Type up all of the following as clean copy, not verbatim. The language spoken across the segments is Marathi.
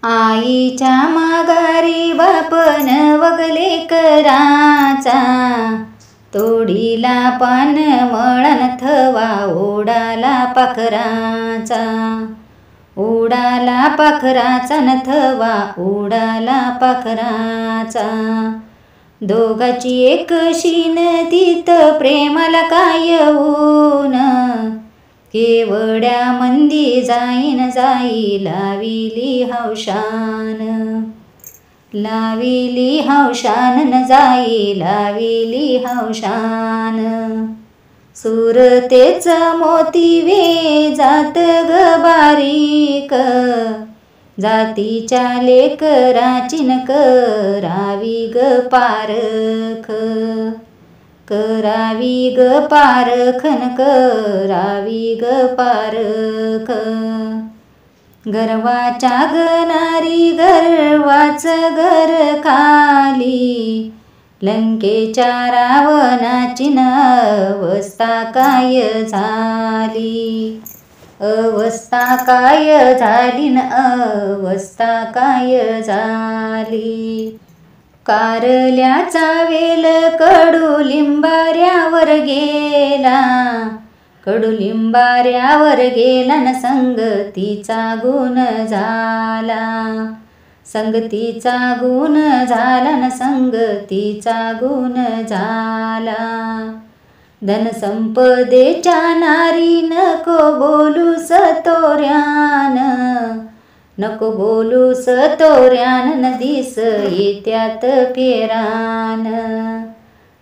आईच्या माघारी बापन वगले कराचा, तोडीला पान मळण थवा ओढाला पाखराचा, ओढाला पाखराचा न थवा ओढाला पाखराचा. दोघाची एक शीन तीत प्रेमाला काय ऊन, केवड्या मंदी जाईन जाई लाविली हौशान, लाविली हौशान न जाई लाविली हौशान. सुरतेच मोती वे जात ग बारीक, जातीच्या लेकराची न करावी ग पारख, करावी ग पारख न करावी ग पारख. गर्वाच्या गनारी गर्वाच घर खाली, लंकेच्या रावणाची न अवस्था काय झाली, अवस्था काय झाली न अवस्था काय झाली. कारल्याचा वेल कडुलिंबाऱ्यावर गेला, कडुलिंबाऱ्यावर गेला न संगतीचा गुण झाला, संगतीचा गुण झाला न संगतीचा गुण झाला. धनसंपदेच्या नारी नको बोलू सतोऱ्यान, नको बोलू सतोऱ्यान न दिस येत्यात फेरान,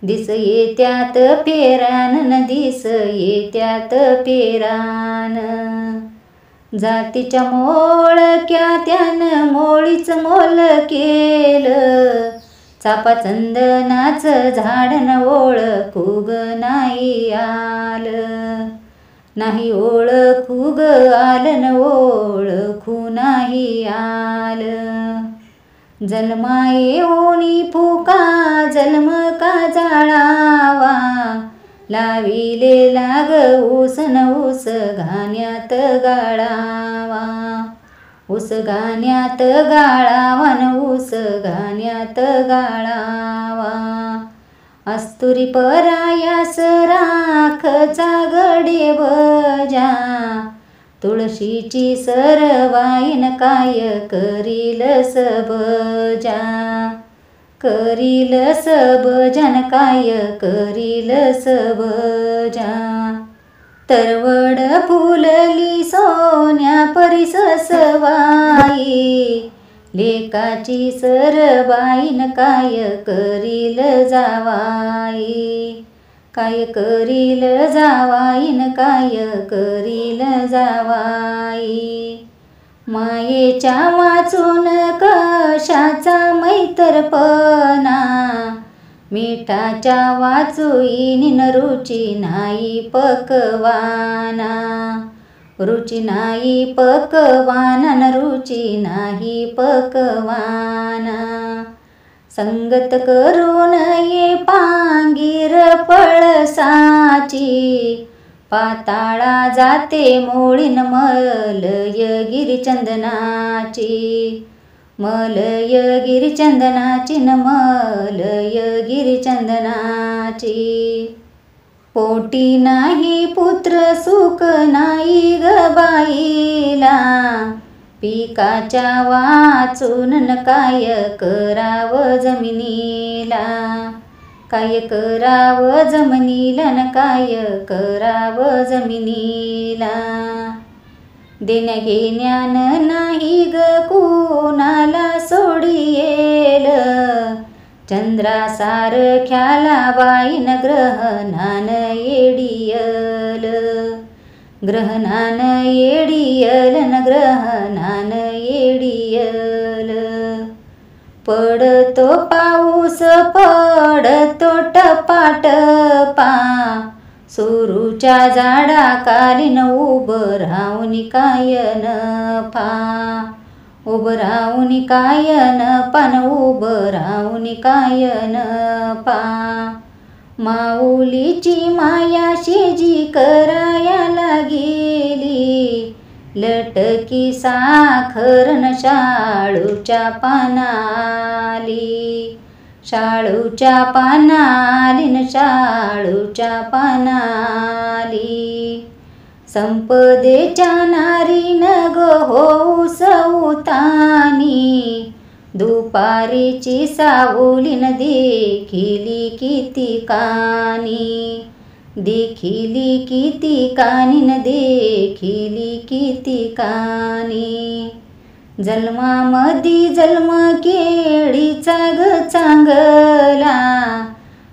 दिस येत्यात फेरान न दिस येत्यात फेरान. जातीच्या मोळक्या त्यानं मोळीच मोल केलं, चापा चंदनाचं झाड न ओळखू ग नाही आलं, नाही ओळखू ग आलं न ओळखू नाही आलं. जन्मा येऊनी फुका जन्म का जाळावा, लाविलेला ग ऊस न ऊस घाण्यात गाळावा, ऊस घाण्यात गाळावा न ऊस घाण्यात गाळावा. अस्तुरी परायास राखचा गडे बजा, तुळशीची सरवाईन काय करील सबजा, करील सबजन काय करील सबजा. तरवड फुलली सोन्या परी सवाई, लेकाची सरबाईन काय करील जावाई, काय करील जावाईन काय करील जावाई. मायेच्या वाचून कशाचा मैत्रपणा, मिठाच्या वाचुईन रुची नाही पकवाना, रुची नाही पकवाना रुची नाही पकवाना. संगत करून ये पांगीर पळसाची, पाताळा जाते मोळीन मलय गिरिचंदनाची, मलय गिरिचंदनाची न मलय गिरिचंदनाची. पोटी नाही पुत्र सुख नाही ग बाईला, पिकाच्या वाचून न काय कराव जमिनीला, काय कराव जमिनीला न काय कराव जमिनीला. देण्या घेण्यान नाही ग कुणाला सोडियेल, चंद्रासारख्याला बाईन ग्रहणान येडियल, ग्रहणान येडियल न ग्रहणान येडियल. पडतो पाऊस पडतो टपाटपा, सुरूच्या झाडाखालीन उभं राहून काय नफा, उभं राहून काय नफा न उभं राहून काय नफा. माऊलीची माया शेजी करायला गेली, लटकी साखर न शाळूच्या पानाली, शाळूच्या पानालीन शाळूच्या पानाली. संपदेच्या नारीन ग होऊ सौतानी, दुपारीची सावलीन देखिली किती कानी, देखिली किती कानीन देखिली किती कानी. जन्मामधी जन्म केळीचा ग चांगला,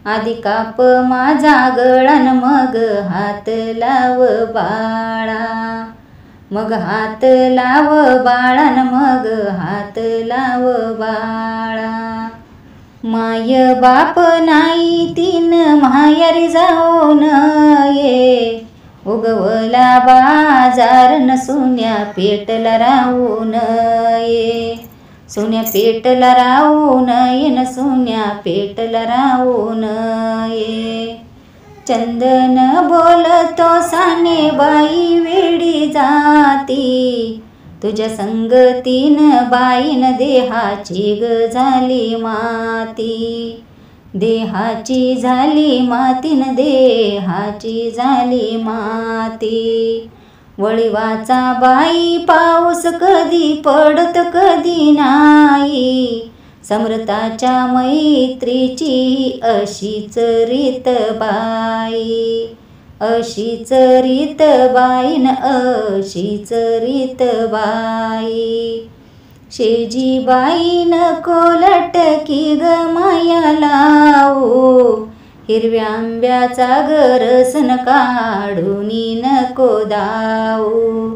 आधी काप माझा गळान मग हात लाव बाळा, मग हात लाव बाळान मग हात लाव बाळा. माय बाप नाही तीन माहेरी जाऊन ये, उगवला बाजार न सोन्या पेटला राहून ये, सोन्या पेटला राहून ये न सोन्या पेटला राहून ये. चंदन बोलतो साने बाई वेडी जाती, तुझ्या संगतीन बाईन देहाची ग झाली माती, देहाची झाली मातीन देहाची झाली माती. वळीवाचा बाई पाऊस कधी पडत कधी नाही, समृताच्या मैत्रीची अशीच रीत बाई, अशीच रीत बाईन अशीच रीत बाई. शेजी बाई नको लटकी ग माया लावू, हिरव्या आंब्याचा गरसन काढूनी नको दाऊ,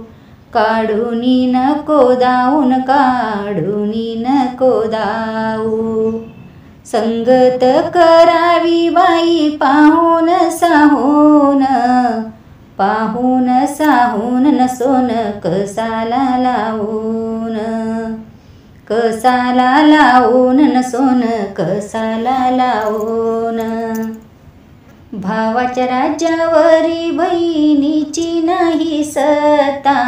काढूनी नको दाऊन काढूनी नको दाऊ. संगत करावी बाई पाहून साहून, पाहून साहून न सोन कसाला लावून, कसाला लावून न सोन कसाला लावून. भावाच्या राज्यावरी बहिणीची नाही सत्ता,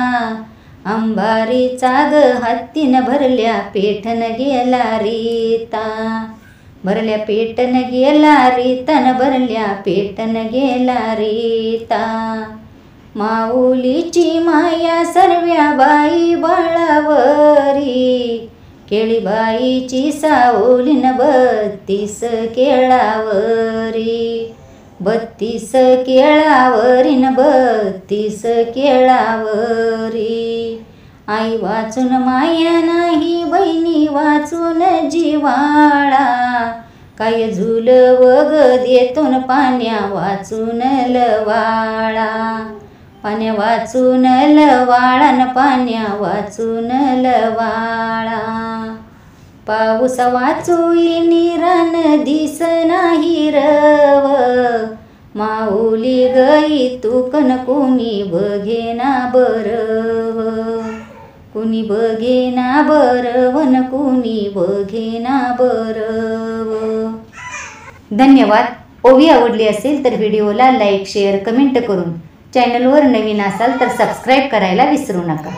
अंबारीचा ग हत्तीन भरल्या पेठन गेला रीता, भरल्या पेटन गेला रीतन भरल्या पेटन गेला रीता. माऊलीची माया सर्व्या बाई बाळावरी, केळीबाईची सावलीन 32 केळावरी, 32 केळावरीन 32 केळावरी. आई वाचून माया नाही बहिणी वाचून जिवाळा, काय झुल वग देतून पाण्या वाचून लवाळा, पाण्या वाचून लवाळा न पाण्या वाचून लवाळा. पाऊस वाचूई निरान दिस नाही रव, माऊली गई तूकन कोणी बघेना बरव, कुणी बघेना बरवन कुणी बघेना बरव. धन्यवाद. ओवी आवडली असेल तर व्हिडिओला लाईक शेअर कमेंट करून, चॅनलवर नवीन असाल तर सबस्क्राईब करायला विसरू नका.